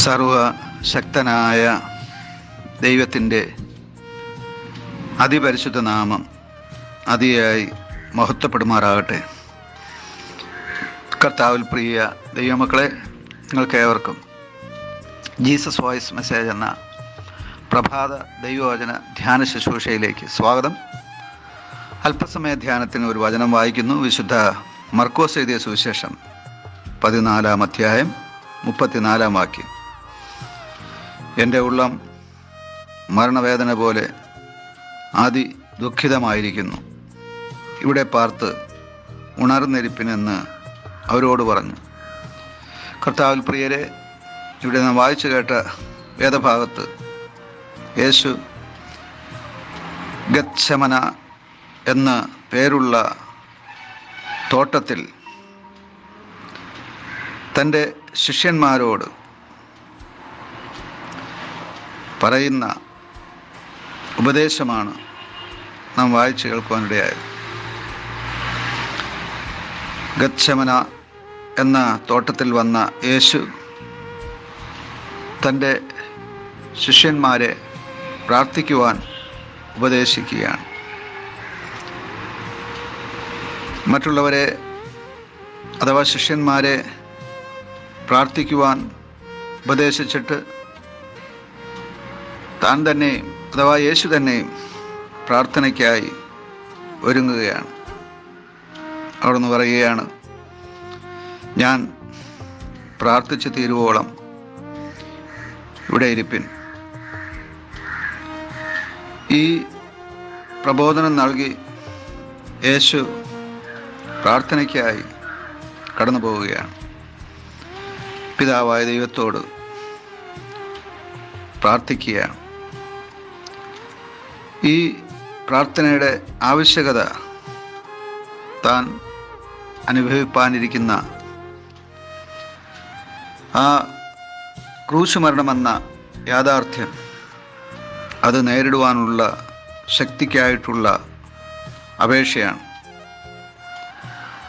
സർവശക്തനായ ദൈവത്തിൻ്റെ അതിപരിശുദ്ധ നാമം അതിയായി മഹത്വപ്പെടുമാറാകട്ടെ. കർത്താവിൽ പ്രിയ ദൈവമക്കളെ, നിങ്ങൾക്കേവർക്കും ജീസസ് വോയിസ് മെസ്സേജ് എന്ന പ്രഭാത ദൈവവചന ധ്യാന ശുശ്രൂഷയിലേക്ക് സ്വാഗതം. അല്പസമയ ധ്യാനത്തിന് ഒരു വചനം വായിക്കുന്നു. വിശുദ്ധ മർക്കോസ് എഴുതിയ സുവിശേഷം 14-ാം അധ്യായം 34-ാം വാക്യം. എൻ്റെ ഉള്ളം മരണവേദന പോലെ ദുഃഖിതമായിരിക്കുന്നു, ഇവിടെ പാർത്ത് ഉണർന്നിരിപ്പിനെന്ന് അവരോട് പറഞ്ഞു. കർത്താവിൽ പ്രിയരെ, ഇവിടെ നാം വായിച്ചു കേട്ട വേദഭാഗത്ത് യേശു ഗത്സമന എന്ന പേരുള്ള തോട്ടത്തിൽ തൻ്റെ ശിഷ്യന്മാരോട് പറയുന്ന ഉപദേശമാണ് നാം വായിച്ചു കേൾക്കുവാനിടയായത്. ഗത്സമന എന്ന തോട്ടത്തിൽ വന്ന യേശു തൻ്റെ ശിഷ്യന്മാരെ പ്രാർത്ഥിക്കുവാൻ ഉപദേശിക്കുകയാണ്. മറ്റുള്ളവരെ അഥവാ ശിഷ്യന്മാരെ പ്രാർത്ഥിക്കുവാൻ ഉപദേശിച്ചിട്ട് താൻ തന്നെയും അഥവാ യേശു തന്നെയും പ്രാർത്ഥനയ്ക്കായി ഒരുങ്ങുകയാണ്. അവിടുന്ന് പറയുകയാണ്, ഞാൻ പ്രാർത്ഥിച്ചു തീരുവോളം ഇവിടെ ഇരിപ്പിൻ. ഈ പ്രബോധനം നൽകി യേശു പ്രാർത്ഥനയ്ക്കായി കടന്നു പോവുകയാണ്. പിതാവായ ദൈവത്തോട് പ്രാർത്ഥിക്കുകയാണ്. ഈ പ്രാർത്ഥനയുടെ ആവശ്യകത താൻ അനുഭവിപ്പാനിരിക്കുന്ന ആ ക്രൂശ് മരണമെന്ന യാഥാർത്ഥ്യം, അത് നേരിടുവാനുള്ള ശക്തിക്കായിട്ടുള്ള അപേക്ഷയാണ്.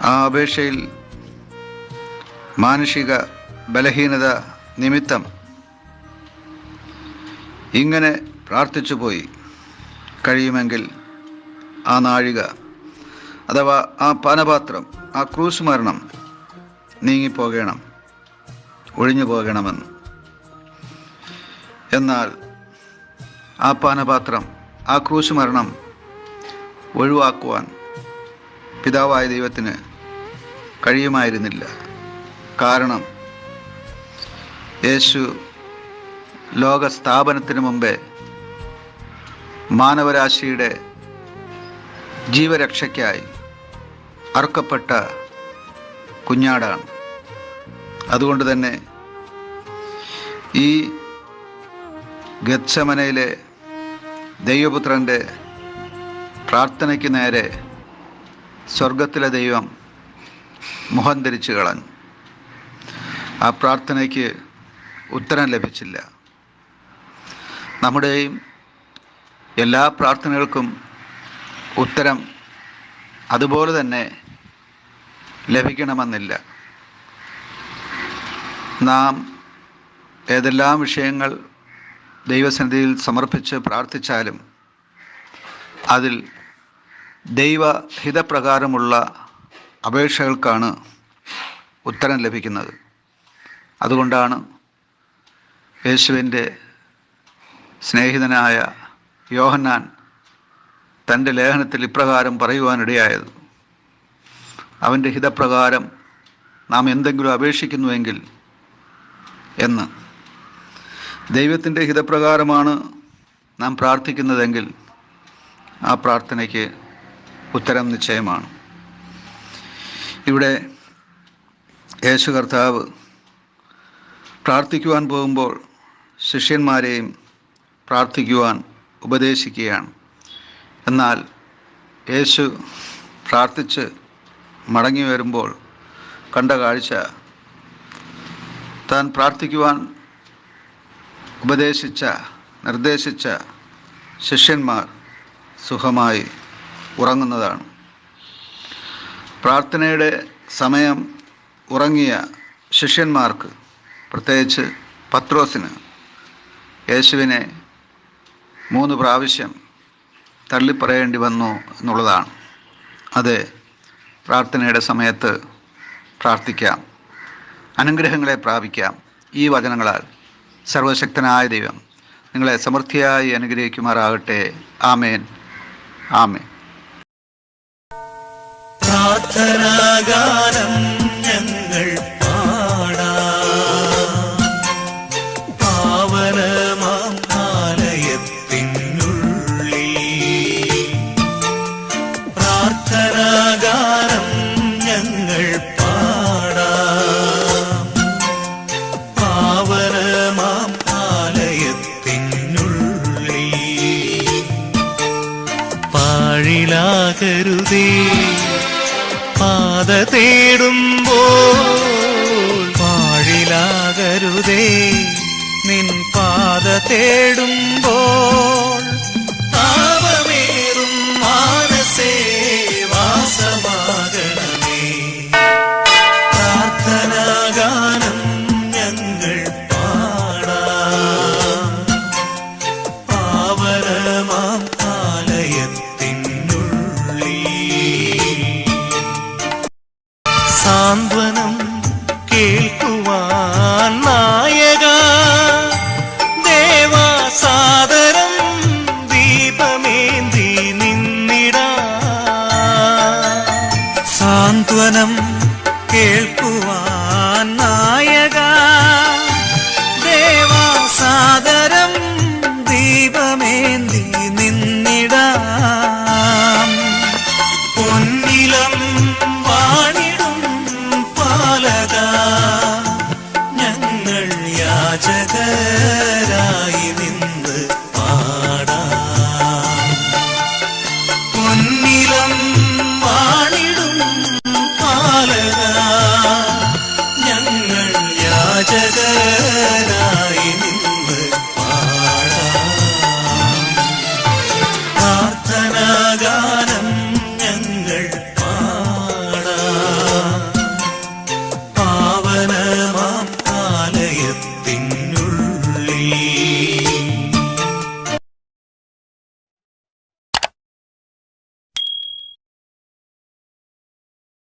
ആ അപേക്ഷയിൽ മാനുഷിക ബലഹീനത നിമിത്തം ഇങ്ങനെ പ്രാർത്ഥിച്ചു പോയി, കഴിയുമെങ്കിൽ ആ നാഴിക അഥവാ ആ പാനപാത്രം, ആ ക്രൂശ് മരണം നീങ്ങിപ്പോകണം, ഒഴിഞ്ഞു പോകണമെന്ന്. എന്നാൽ ആ പാനപാത്രം, ആ ക്രൂശ് മരണം ഒഴിവാക്കുവാൻ പിതാവായ ദൈവത്തിന് കഴിയുമായിരുന്നില്ല. കാരണം യേശു ലോകസ്ഥാപനത്തിന് മുമ്പേ മാനവരാശിയുടെ ജീവരക്ഷയ്ക്കായി അറുക്കപ്പെട്ട കുഞ്ഞാടാണ്. അതുകൊണ്ട് തന്നെ ഈ ഗത്സമനയിലെ ദൈവപുത്രൻ്റെ പ്രാർത്ഥനയ്ക്ക് നേരെ സ്വർഗത്തിലെ ദൈവം മുഖം തിരിച്ചു കളഞ്ഞു. ആ പ്രാർത്ഥനയ്ക്ക് ഉത്തരം ലഭിച്ചില്ല. നമ്മുടെയും എല്ലാ പ്രാർത്ഥനകൾക്കും ഉത്തരം അതുപോലെ തന്നെ ലഭിക്കണമെന്നില്ല. നാം ഏതെല്ലാം വിഷയങ്ങൾ ദൈവസന്നിധിയിൽ സമർപ്പിച്ച് പ്രാർത്ഥിച്ചാലും അതിൽ ദൈവഹിതപ്രകാരമുള്ള അപേക്ഷകൾക്കാണ് ഉത്തരം ലഭിക്കുന്നത്. അതുകൊണ്ടാണ് യേശുവിൻ്റെ സ്നേഹിതനായ യോഹന്നാൻ തൻ്റെ ലേഖനത്തിൽ ഇപ്രകാരം പറയുവാനിടയായത്, അവൻ്റെ ഹിതപ്രകാരം നാം എന്തെങ്കിലും അപേക്ഷിക്കുന്നുവെങ്കിൽ എന്ന്. ദൈവത്തിൻ്റെ ഹിതപ്രകാരമാണ് നാം പ്രാർത്ഥിക്കുന്നതെങ്കിൽ ആ പ്രാർത്ഥനയ്ക്ക് ഉത്തരം നിശ്ചയമാണ്. ഇവിടെ യേശു കർത്താവ് പ്രാർത്ഥിക്കുവാൻ പോകുമ്പോൾ ശിഷ്യന്മാരെയും പ്രാർത്ഥിക്കുവാൻ ഉപദേശിക്കുകയാണ്. എന്നാൽ യേശു പ്രാർത്ഥിച്ച് മടങ്ങി വരുമ്പോൾ കണ്ട കാഴ്ച, താൻ പ്രാർത്ഥിക്കുവാൻ നിർദ്ദേശിച്ച ശിഷ്യന്മാർ സുഖമായി ഉറങ്ങുന്നതാണ്. പ്രാർത്ഥനയുടെ സമയം ഉറങ്ങിയ ശിഷ്യന്മാർക്ക്, പ്രത്യേകിച്ച് പത്രോസിന് യേശുവിനെ 3 പ്രാവശ്യം തള്ളിപ്പറയേണ്ടി വന്നു എന്നുള്ളതാണ്. അതെ, പ്രാർത്ഥനയുടെ സമയത്ത് പ്രാർത്ഥിക്കാം, അനുഗ്രഹങ്ങളെ പ്രാപിക്കാം. ഈ വചനങ്ങളാൽ സർവശക്തനായ ദൈവം നിങ്ങളെ സമൃദ്ധിയായി അനുഗ്രഹിക്കുമാറാകട്ടെ. ആമേൻ, ആമേൻ. പ്രാർത്ഥനാഗാനം ഞങ്ങൾ പാടാം, പാവനമാം ആലയത്തിനുള്ളിൽ. പ്രാർത്ഥനാഗാനം ഞങ്ങൾ പാടാം, പാവനമാം ആലയത്തിനുള്ളിൽ. പാഴിലാകരുതേ പാത തേടുമ്പോൾ, പാഴിലാകരുതേ നിൻ പാത തേടുമ്പോൾ. താപമേറും മാനസേ വാസമാകണമേ. പ്രാർത്ഥനാഗാനം ഞങ്ങൾ പാടാം, പാവനമാം ആലയത്തിനുള്ളിൽ. സാന്ത്വനം കേൾക്കുവാൻ നായക ദേവാസാദരം ദീപമേന്തി നിന്നിടാം. സാന്ത്വനം കേൾക്കുവാൻ